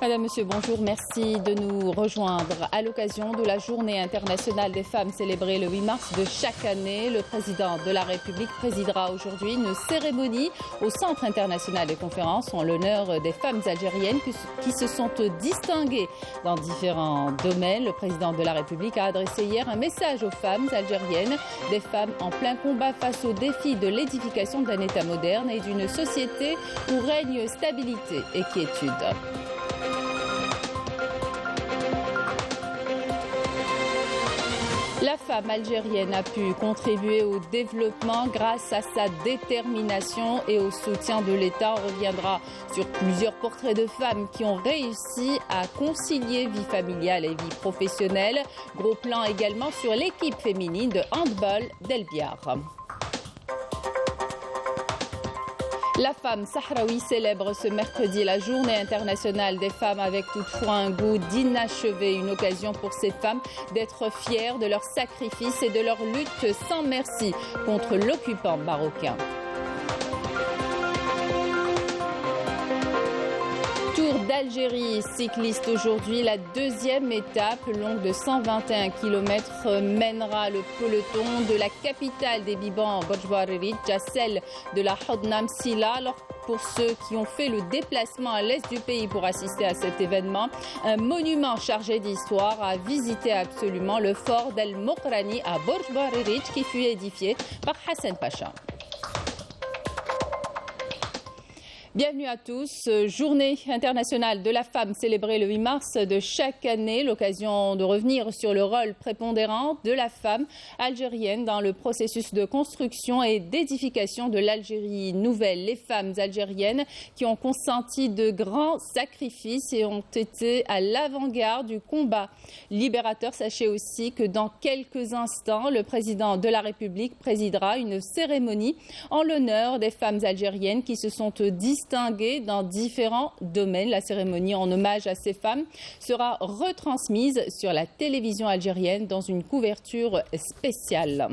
Madame, Monsieur, bonjour. Merci de nous rejoindre. À l'occasion de la Journée internationale des femmes célébrée le 8 mars de chaque année, le président de la République présidera aujourd'hui une cérémonie au Centre international des conférences en l'honneur des femmes algériennes qui se sont distinguées dans différents domaines. Le président de la République a adressé hier un message aux femmes algériennes, des femmes en plein combat face aux défis de l'édification d'un État moderne et d'une société où règne stabilité et quiétude. La femme algérienne a pu contribuer au développement grâce à sa détermination et au soutien de l'État. On reviendra sur plusieurs portraits de femmes qui ont réussi à concilier vie familiale et vie professionnelle. Gros plan également sur l'équipe féminine de handball d'El-Biar. La femme sahraoui célèbre ce mercredi la Journée internationale des femmes avec toutefois un goût d'inachevé, une occasion pour ces femmes d'être fières de leur sacrifice et de leur lutte sans merci contre l'occupant marocain. Tour d'Algérie cycliste aujourd'hui, la deuxième étape longue de 121 km mènera le peloton de la capitale des Bibans, Bojbariric, à celle de la Hodnam Sila. Alors pour ceux qui ont fait le déplacement à l'est du pays pour assister à cet événement, un monument chargé d'histoire a visité absolument le fort d'El Mokrani à Bojbariric qui fut édifié par Hassan Pacha. Bienvenue à tous. Journée internationale de la femme célébrée le 8 mars de chaque année. L'occasion de revenir sur le rôle prépondérant de la femme algérienne dans le processus de construction et d'édification de l'Algérie nouvelle. Les femmes algériennes qui ont consenti de grands sacrifices et ont été à l'avant-garde du combat libérateur. Sachez aussi que dans quelques instants, le président de la République présidera une cérémonie en l'honneur des femmes algériennes qui se sont distinguées dans différents domaines. La cérémonie en hommage à ces femmes sera retransmise sur la télévision algérienne dans une couverture spéciale.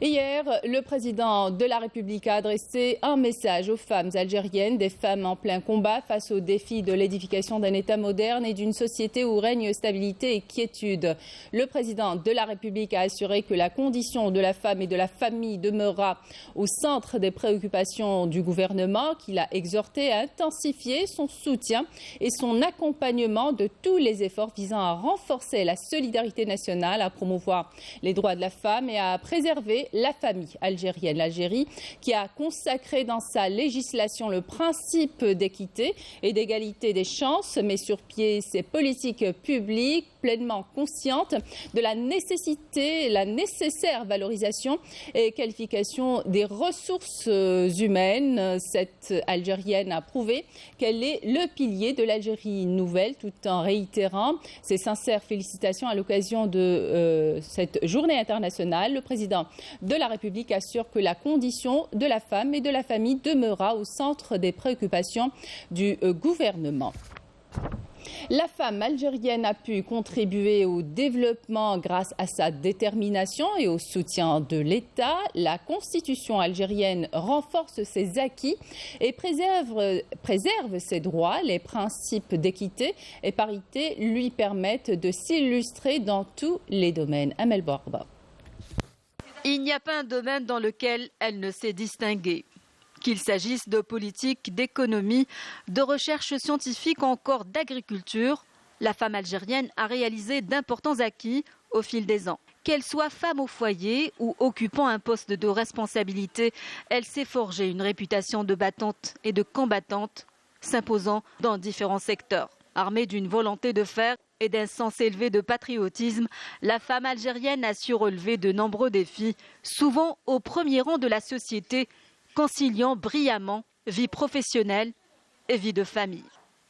Hier, le président de la République a adressé un message aux femmes algériennes, des femmes en plein combat face aux défis de l'édification d'un État moderne et d'une société où règne stabilité et quiétude. Le président de la République a assuré que la condition de la femme et de la famille demeurera au centre des préoccupations du gouvernement, qu'il a exhorté à intensifier son soutien et son accompagnement de tous les efforts visant à renforcer la solidarité nationale, à promouvoir les droits de la femme et à préserver la famille algérienne. L'Algérie qui a consacré dans sa législation le principe d'équité et d'égalité des chances, met sur pied ses politiques publiques pleinement consciente de la nécessité, la nécessaire valorisation et qualification des ressources humaines. Cette Algérienne a prouvé qu'elle est le pilier de l'Algérie nouvelle, tout en réitérant ses sincères félicitations à l'occasion de cette journée internationale. Le président de la République assure que la condition de la femme et de la famille demeurera au centre des préoccupations du gouvernement. La femme algérienne a pu contribuer au développement grâce à sa détermination et au soutien de l'État. La Constitution algérienne renforce ses acquis et préserve ses droits. Les principes d'équité et parité lui permettent de s'illustrer dans tous les domaines. Amel Borba. Il n'y a pas un domaine dans lequel elle ne s'est distinguée. Qu'il s'agisse de politique, d'économie, de recherche scientifique ou encore d'agriculture, la femme algérienne a réalisé d'importants acquis au fil des ans. Qu'elle soit femme au foyer ou occupant un poste de responsabilité, elle s'est forgée une réputation de battante et de combattante, s'imposant dans différents secteurs. Armée d'une volonté de faire et d'un sens élevé de patriotisme, la femme algérienne a su relever de nombreux défis, souvent au premier rang de la société, conciliant brillamment vie professionnelle et vie de famille.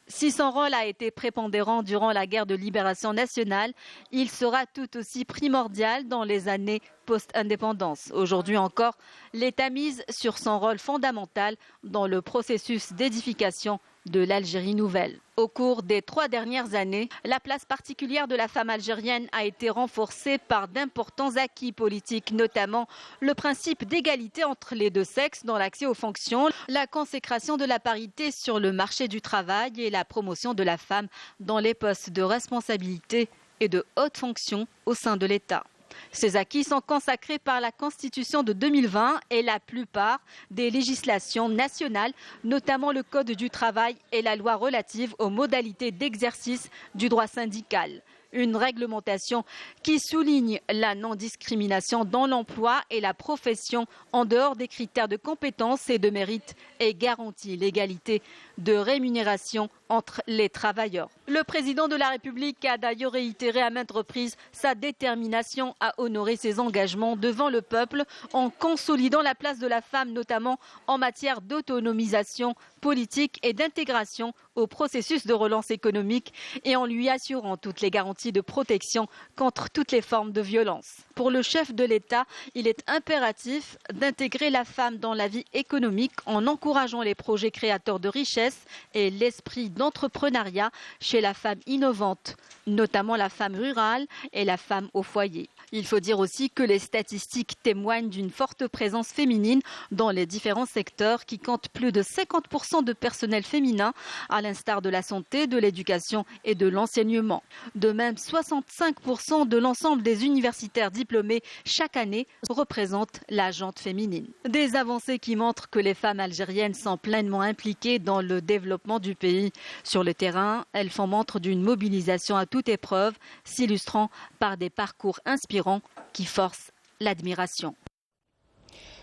Si son rôle a été prépondérant durant la guerre de libération nationale, il sera tout aussi primordial dans les années post-indépendance. Aujourd'hui encore, l'État mise sur son rôle fondamental dans le processus d'édification de l'Algérie nouvelle. Au cours des 3 dernières années, la place particulière de la femme algérienne a été renforcée par d'importants acquis politiques, notamment le principe d'égalité entre les deux sexes dans l'accès aux fonctions, la consécration de la parité sur le marché du travail et la promotion de la femme dans les postes de responsabilité et de haute fonction au sein de l'État. Ces acquis sont consacrés par la Constitution de 2020 et la plupart des législations nationales, notamment le Code du travail et la loi relative aux modalités d'exercice du droit syndical. Une réglementation qui souligne la non-discrimination dans l'emploi et la profession en dehors des critères de compétence et de mérite et garantit l'égalité de rémunération entre les travailleurs. Le président de la République a d'ailleurs réitéré à maintes reprises sa détermination à honorer ses engagements devant le peuple en consolidant la place de la femme, notamment en matière d'autonomisation politique et d'intégration au processus de relance économique et en lui assurant toutes les garanties de protection contre toutes les formes de violence. Pour le chef de l'État, il est impératif d'intégrer la femme dans la vie économique en encourageant les projets créateurs de richesse et l'esprit d'entrepreneuriat chez la femme innovante, notamment la femme rurale et la femme au foyer. Il faut dire aussi que les statistiques témoignent d'une forte présence féminine dans les différents secteurs qui comptent plus de 50% de personnel féminin, à l'instar de la santé, de l'éducation et de l'enseignement. De même, 65% de l'ensemble des universitaires diplômés chaque année représentent la gente féminine. Des avancées qui montrent que les femmes algériennes sont pleinement impliquées dans le développement du pays. Sur le terrain, elles font montre d'une mobilisation à toute épreuve, s'illustrant par des parcours inspirants qui forcent l'admiration.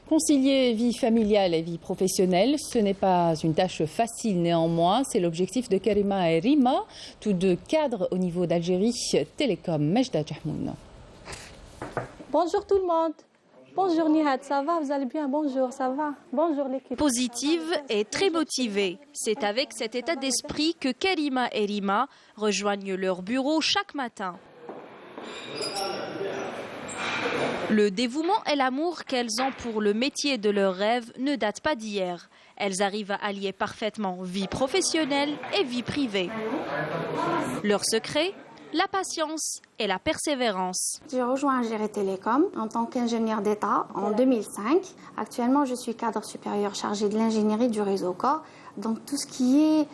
Concilier vie familiale et vie professionnelle, ce n'est pas une tâche facile néanmoins. C'est l'objectif de Karima et Rima, tous deux cadres au niveau d'Algérie Télécom. Majda Jahmoun. Bonjour tout le monde. Bonjour Nihad, ça va? Vous allez bien? Bonjour, ça va? Bonjour l'équipe. Positive et très motivée. C'est avec cet état d'esprit que Karima et Rima rejoignent leur bureau chaque matin. Le dévouement et l'amour qu'elles ont pour le métier de leur rêve ne datent pas d'hier. Elles arrivent à allier parfaitement vie professionnelle et vie privée. Leur secret, la patience et la persévérance. J'ai rejoint Algérie Télécom en tant qu'ingénieur d'État en 2005. Actuellement, je suis cadre supérieur chargé de l'ingénierie du réseau corps. Donc tout ce qui est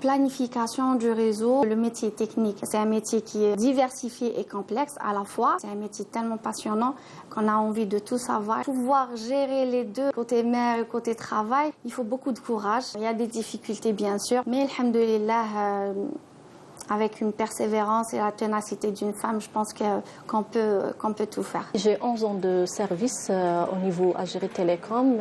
planification du réseau, le métier technique, c'est un métier qui est diversifié et complexe à la fois. C'est un métier tellement passionnant qu'on a envie de tout savoir. Pouvoir gérer les deux, côté mère et côté travail, il faut beaucoup de courage. Il y a des difficultés bien sûr, mais alhamdoulilah, avec une persévérance et la ténacité d'une femme, je pense qu'on peut tout faire. J'ai 11 ans de service au niveau Algérie Télécom,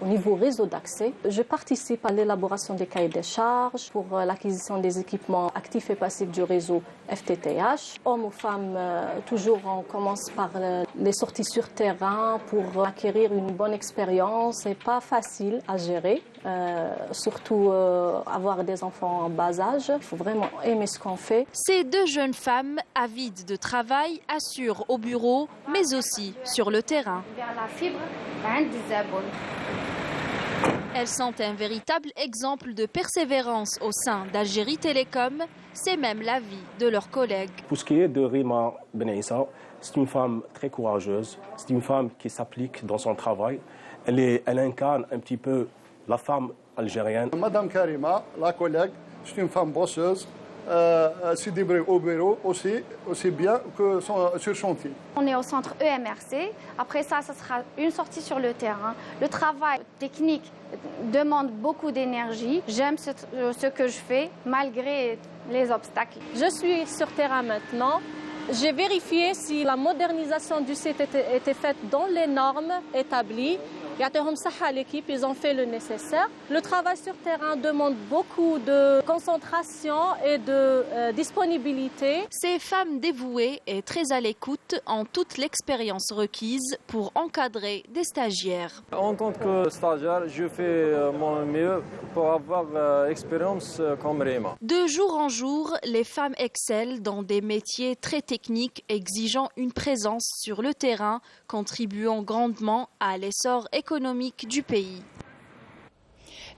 au niveau réseau d'accès. Je participe à l'élaboration des cahiers des charges pour l'acquisition des équipements actifs et passifs du réseau FTTH. Hommes ou femmes, toujours on commence par les sorties sur terrain pour acquérir une bonne expérience. C'est pas facile à gérer, surtout avoir des enfants en bas âge. Il faut vraiment aimer ce qu'on fait. Ces deux jeunes femmes, avides de travail, assurent au bureau, mais aussi sur le terrain. Elles sont un véritable exemple de persévérance au sein d'Algérie Télécom. C'est même l'avis de leurs collègues. Pour ce qui est de Rima Benaïssa, c'est une femme très courageuse. C'est une femme qui s'applique dans son travail. Elle incarne un petit peu la femme algérienne. Madame Karima, la collègue, c'est une femme bosseuse. Se débrouille au bureau aussi bien que sur chantier. On est au centre EMRC. Après ça, ce sera une sortie sur le terrain. Le travail technique demande beaucoup d'énergie. J'aime ce que je fais malgré les obstacles. Je suis sur terrain maintenant. J'ai vérifié si la modernisation du site était faite dans les normes établies. L'équipe, ils ont fait le nécessaire. Le travail sur terrain demande beaucoup de concentration et de disponibilité. Ces femmes dévouées et très à l'écoute ont toute l'expérience requise pour encadrer des stagiaires. En tant que stagiaire, je fais mon mieux pour avoir expérience comme Rima. De jour en jour, les femmes excellent dans des métiers très techniques exigeant une présence sur le terrain, contribuant grandement à l'essor économique du pays.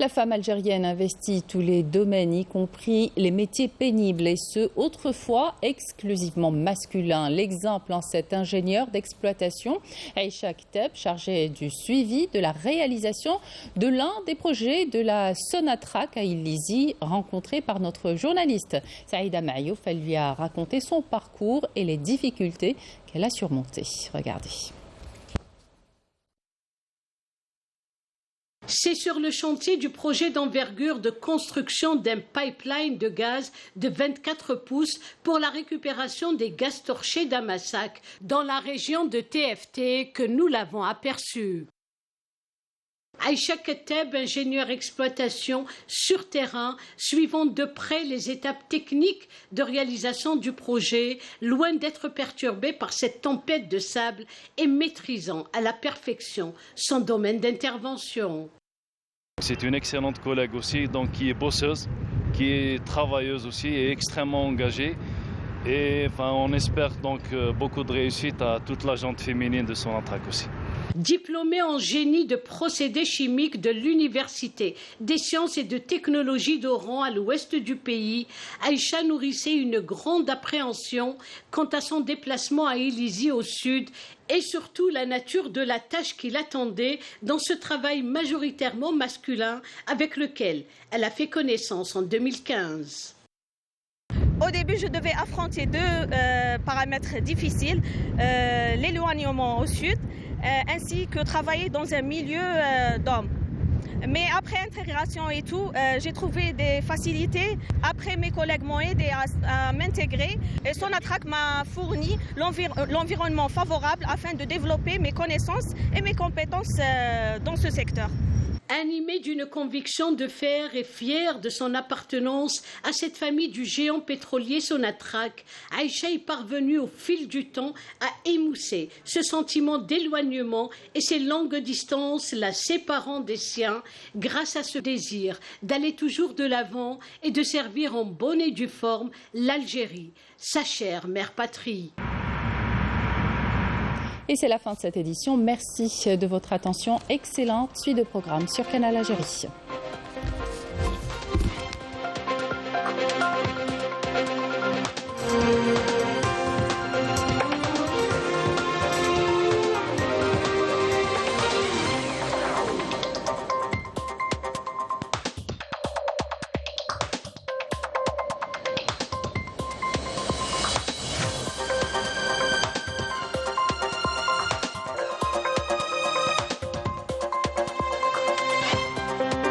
La femme algérienne investit tous les domaines, y compris les métiers pénibles, et ce, autrefois exclusivement masculins. L'exemple en cet ingénieur d'exploitation, Aïcha Kteb, chargée du suivi de la réalisation de l'un des projets de la Sonatrach à Illizi, rencontré par notre journaliste Saïda Mayouf. Elle lui a raconté son parcours et les difficultés qu'elle a surmontées. Regardez. C'est sur le chantier du projet d'envergure de construction d'un pipeline de gaz de 24 pouces pour la récupération des gaz torchés d'Amassac dans la région de TFT que nous l'avons aperçu. Aïcha Kteb, ingénieur exploitation sur terrain, suivant de près les étapes techniques de réalisation du projet, loin d'être perturbé par cette tempête de sable et maîtrisant à la perfection son domaine d'intervention. C'est une excellente collègue aussi, donc qui est bosseuse, qui est travailleuse aussi et extrêmement engagée. Et on espère donc beaucoup de réussite à toute la gente féminine de Sonatrach aussi. Diplômée en génie de procédés chimiques de l'Université des sciences et de technologie d'Oran à l'ouest du pays, Aïcha nourrissait une grande appréhension quant à son déplacement à Illizi au sud et surtout la nature de la tâche qui l'attendait dans ce travail majoritairement masculin avec lequel elle a fait connaissance en 2015. Au début, je devais affronter deux paramètres difficiles, l'éloignement au sud, ainsi que travailler dans un milieu d'hommes. Mais après intégration et tout, j'ai trouvé des facilités. Après, mes collègues m'ont aidé à m'intégrer et Sonatrach m'a fourni l'environnement favorable afin de développer mes connaissances et mes compétences dans ce secteur. Animée d'une conviction de fer et fière de son appartenance à cette famille du géant pétrolier Sonatrach, Aïcha est parvenue au fil du temps à émousser ce sentiment d'éloignement et ces longues distances la séparant des siens grâce à ce désir d'aller toujours de l'avant et de servir en bonne et due forme l'Algérie, sa chère mère patrie. Et c'est la fin de cette édition. Merci de votre attention. Excellente suite de programme sur Canal Algérie.